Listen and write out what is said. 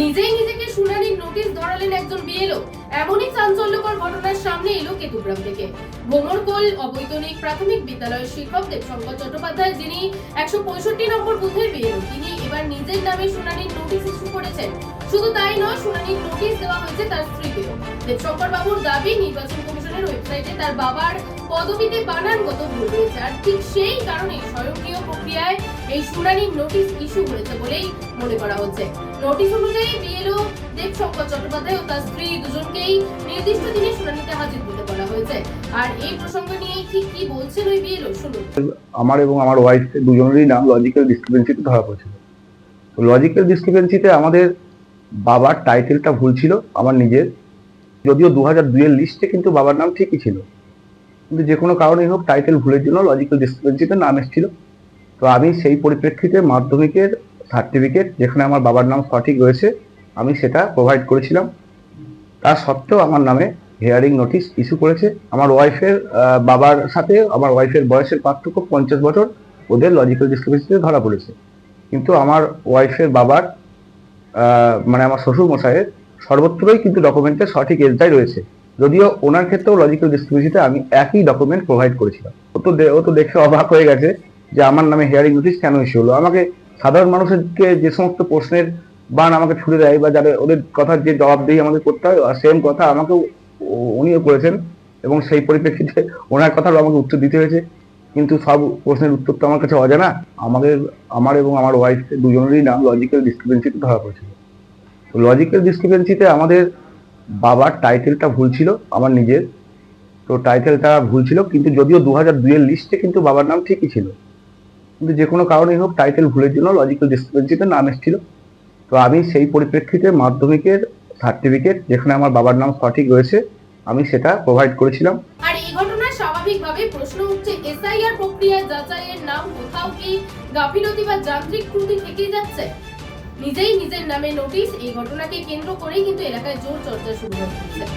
নিজেই নিজেকে শুনানির নোটিশ ধরালেন একজন বিএলও। এমনই চাঞ্চল্যকর ঘটনার সামনে এলো কেতুগ্রাম থেকে। ভোমরকোল অবৈতনিক প্রাথমিক বিদ্যালয়ের শিক্ষক দেবশঙ্কর চট্টোপাধ্যায়, যিনি 165 নম্বর বুথের বিএলও, তিনি এবার নিজের নামে শুনানির নোটিশ ইস্যু করেছেন। শুধু তাই নয়, শুনানির নোটিশ দেওয়া হয়েছে তার স্ত্রীকেও। দেবশঙ্কর বাবুর দাবি, নির্বাচন কমিশনের ওয়েবসাইটে তার বাবার পদবিতে বানানগত ভুল রয়েছে, আর ঠিক সেই কারণে স্বয়ংক্রিয় প্রক্রিয়ায় এই শুনানির নোটিশ ইস্যু হয়েছে বলেই মনে করা হচ্ছে। নোটিশ অনুযায়ী বিএলও দেবশঙ্কর চট্টোপাধ্যায় ও তার স্ত্রী দুজনকেই নির্দিষ্ট দিনে শুনানিতে হাজির হতে বলা হয়েছে। আর এই প্রসঙ্গ নিয়ে ঠিক কি বলছেন ওই বিএলও, শুনুন। আমার এবং আমার ওয়াইফ দুজনেরই নাম লজিক্যাল ডিসক্রিপেন্সিতে ধরা পড়েছিল। তো লজিক্যাল ডিসক্রিপেন্সিতে আমাদের বাবার টাইটেলটা ভুল ছিল আমার নিজের, যদিও 2002 এর লিস্টে কিন্তু বাবার নাম ঠিকই ছিল, কিন্তু যে কোনো কারণেই হোক টাইটেল ভুলের জন্য লজিক্যাল ডিসক্রিপেন্সিতে নাম এসেছিল। তো আমি সেই পরিপ্রেক্ষিতে মাধ্যমিকের সার্টিফিকেট যেখানে আমার বাবার নাম সঠিক রয়েছে আমি সেটা প্রোভাইড করেছিলাম। তার সত্ত্বেও আমার নামে হিয়ারিং নোটিশ ইস্যু করেছে। আমার ওয়াইফের বাবার সাথে আমার ওয়াইফের বয়সের পার্থক্য 50 বছর, ওদের লজিক্যাল ডিসক্রিপেন্সিতে ধরা পড়েছে। কিন্তু আমার ওয়াইফের বাবার মানে আমার শ্বশুর মশাইয়ের সর্বত্রই কিন্তু ডকুমেন্টে সঠিক এজটাই রয়েছে, যদিও ওনার ক্ষেত্রেও লজিক্যাল ডিসক্রিপেন্সিতে আমি একই ডকুমেন্ট প্রোভাইড করেছিলাম। ও তো দেখে অবাক হয়ে গেছে যে আমার নামে হিয়ারিং নোটিশ কেন ইস্যু হলো। আমাকে সাধারণ মানুষকে যে সমস্ত প্রশ্নের বান আমাকে ছুড়ে দেয় বা যাদের ওদের কথার যে জবাবদিহি আমাদের করতে হয়, সেম কথা আমাকেও উনিও করেছেন এবং সেই পরিপ্রেক্ষিতে ওনার কথারও আমাকে উত্তর দিতে হয়েছে। কিন্তু সব প্রশ্নের উত্তর তো আমার কাছে অজানা। আমার এবং আমার ওয়াইফ দুজনেরই নাম লজিক্যাল ডিসক্রিপেন্সিতে ধরা পড়েছিল। তো লজিক্যাল ডিসক্রিপেন্সিতে আমাদের বাবার টাইটেলটা ভুল ছিল আমার নিজের, তো টাইটেলটা ভুল ছিল, কিন্তু যদিও 2002 এর লিস্টে কিন্তু বাবার নাম ঠিকই ছিল, কিন্তু যে কোনো কারণেই হোক টাইটেল ভুলের জন্য লজিক্যাল ডিসক্রিপেন্সিতে নাম এসেছিল। তো আমি সেই পরিপ্রেক্ষিতে মাধ্যমিকের সার্টিফিকেট যেখানে আমার বাবার নাম সঠিক রয়েছে আমি সেটা প্রোভাইড করেছিলাম। আর এই ঘটনায় স্বাভাবিকভাবে প্রশ্ন উঠছে, এসআইআর প্রক্রিয়ায় যাচাইয়ের নাম কোথাও কি গাফিলতি বা যান্ত্রিক ত্রুটি থেকে যাচ্ছে? নিজেই নিজের নামে নোটিশ, এই ঘটনাকে কেন্দ্র করেই কিন্তু এলাকায় জোর চর্চা শুরু হয়েছে।